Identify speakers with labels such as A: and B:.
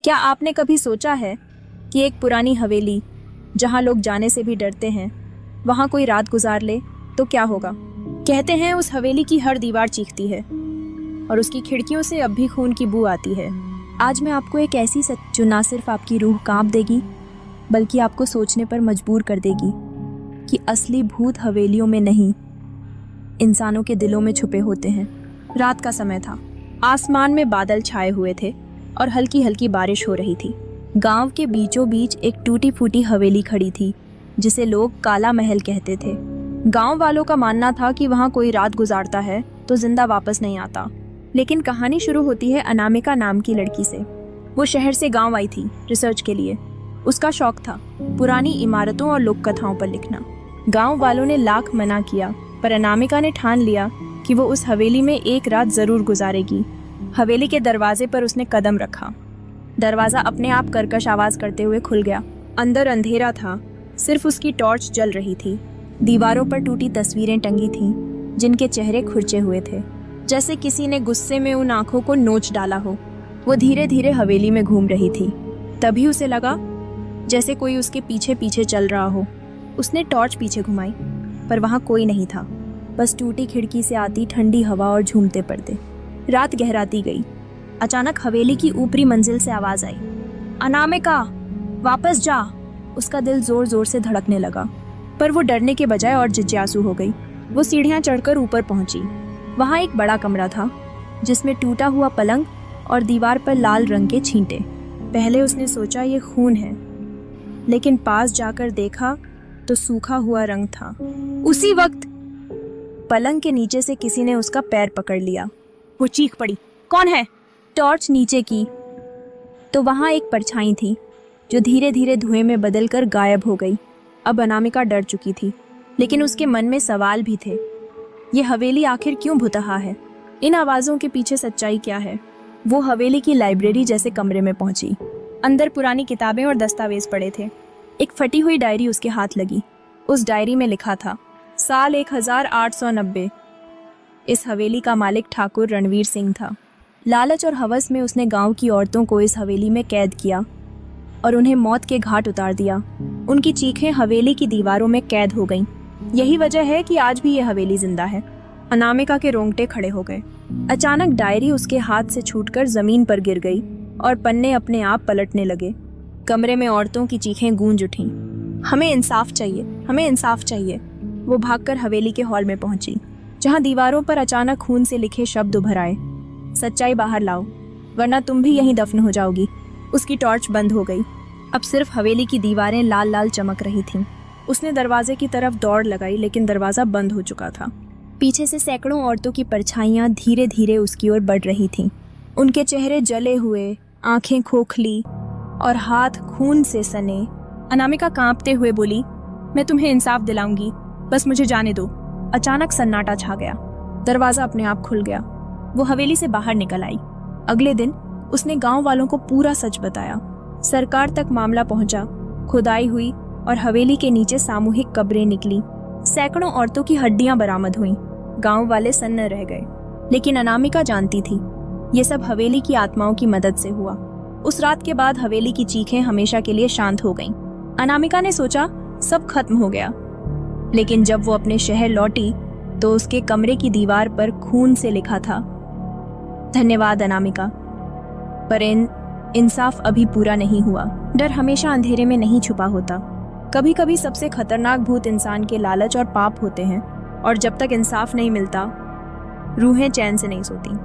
A: क्या आपने कभी सोचा है कि एक पुरानी हवेली जहां लोग जाने से भी डरते हैं, वहां कोई रात गुजार ले तो क्या होगा। कहते हैं उस हवेली की हर दीवार चीखती है और उसकी खिड़कियों से अब भी खून की बू आती है। आज मैं आपको एक ऐसी सच जो ना सिर्फ आपकी रूह कांप देगी बल्कि आपको सोचने पर मजबूर कर देगी कि असली भूत हवेलियों में नहीं, इंसानों के दिलों में छुपे होते हैं। रात का समय था, आसमान में बादल छाए हुए थे और हल्की हल्की बारिश हो रही थी। गांव के बीचों बीच एक टूटी फूटी हवेली खड़ी थी जिसे लोग काला महल कहते थे। गांव वालों का मानना था कि वहां कोई रात गुजारता है तो जिंदा वापस नहीं आता। लेकिन कहानी शुरू होती है अनामिका नाम की लड़की से। वो शहर से गांव आई थी रिसर्च के लिए। उसका शौक था पुरानी इमारतों और लोक कथाओं पर लिखना। गांव वालों ने लाख मना किया, पर अनामिका ने ठान लिया कि वो उस हवेली में एक रात जरूर गुजारेगी। हवेली के दरवाजे पर उसने कदम रखा। दरवाजा अपने आप कर्कश आवाज करते हुए खुल गया। अंदर अंधेरा था, सिर्फ उसकी टॉर्च जल रही थी। दीवारों पर टूटी तस्वीरें टंगी थीं, जिनके चेहरे खुरचे हुए थे, जैसे किसी ने गुस्से में उन आंखों को नोच डाला हो। वो धीरे धीरे हवेली में घूम रही थी। तभी उसे लगा जैसे कोई उसके पीछे पीछे चल रहा हो। उसने टॉर्च पीछे घुमाई, पर वहां कोई नहीं था, बस टूटी खिड़की से आती ठंडी हवा और झूमते पर्दे। रात गहराती गई। अचानक हवेली की ऊपरी मंजिल से आवाज आई, अनामिका वापस जा। उसका दिल जोर जोर से धड़कने लगा, पर वो डरने के बजाय और जिज्ञासु हो गई। वो सीढ़ियां चढ़कर ऊपर पहुंची। वहां एक बड़ा कमरा था जिसमें टूटा हुआ पलंग और दीवार पर लाल रंग के छींटे। पहले उसने सोचा ये खून है, लेकिन पास जाकर देखा तो सूखा हुआ रंग था। उसी वक्त पलंग के नीचे से किसी ने उसका पैर पकड़ लिया। वो चीख पड़ी, कौन है? टॉर्च नीचे की तो वहां एक परछाई थी जो धीरे धीरे धुएं में बदलकर गायब हो गई। अब अनामिका डर चुकी थी, लेकिन उसके मन में सवाल भी थे। ये हवेली आखिर क्यों भुतहा है? इन आवाजों के पीछे सच्चाई क्या है? वो हवेली की लाइब्रेरी जैसे कमरे में पहुंची। अंदर पुरानी किताबें और दस्तावेज पड़े थे। एक फटी हुई डायरी उसके हाथ लगी। उस डायरी में लिखा था साल 1890। इस हवेली का मालिक ठाकुर रणवीर सिंह था। लालच और हवस में उसने गांव की औरतों को इस हवेली में कैद किया और उन्हें मौत के घाट उतार दिया। उनकी चीखें हवेली की दीवारों में कैद हो गईं। यही वजह है कि आज भी यह हवेली जिंदा है। अनामिका के रोंगटे खड़े हो गए। अचानक डायरी उसके हाथ से छूटकर जमीन पर गिर गई और पन्ने अपने आप पलटने लगे। कमरे में औरतों की चीखें गूंज उठीं। हमें इंसाफ चाहिए, हमें इंसाफ चाहिए। वो भागकर हवेली के हॉल में पहुंची, जहां दीवारों पर अचानक खून से लिखे शब्द उभर आए, सच्चाई बाहर लाओ वरना तुम भी यहीं दफन हो जाओगी। उसकी टॉर्च बंद हो गई। अब सिर्फ हवेली की दीवारें लाल लाल चमक रही थीं। उसने दरवाजे की तरफ दौड़ लगाई, लेकिन दरवाजा बंद हो चुका था। पीछे से सैकड़ों औरतों की परछाइयां धीरे धीरे उसकी ओर बढ़ रही थीं। उनके चेहरे जले हुए, आंखें खोखली और हाथ खून से सने। अनामिका कांपते हुए बोली, मैं तुम्हें इंसाफ दिलाऊंगी, बस मुझे जाने दो। अचानक सन्नाटा छा गया। दरवाजा अपने आप खुल गया। वो हवेली से बाहर निकल आई। अगले दिन उसने गांव वालों को पूरा सच बताया। सरकार तक मामला पहुंचा। खुदाई हुई और हवेली के नीचे सामूहिक कब्रें निकली। सैकड़ों औरतों की हड्डियां बरामद हुईं। गांव वाले सन्न रह गए, लेकिन अनामिका जानती थी ये सब हवेली की आत्माओं की मदद से हुआ। उस रात के बाद हवेली की चीखें हमेशा के लिए शांत हो गईं। अनामिका ने सोचा सब खत्म हो गया, लेकिन जब वो अपने शहर लौटी तो उसके कमरे की दीवार पर खून से लिखा था, धन्यवाद अनामिका, पर इंसाफ अभी पूरा नहीं हुआ। डर हमेशा अंधेरे में नहीं छुपा होता। कभी कभी सबसे खतरनाक भूत इंसान के लालच और पाप होते हैं, और जब तक इंसाफ नहीं मिलता रूहें चैन से नहीं सोती।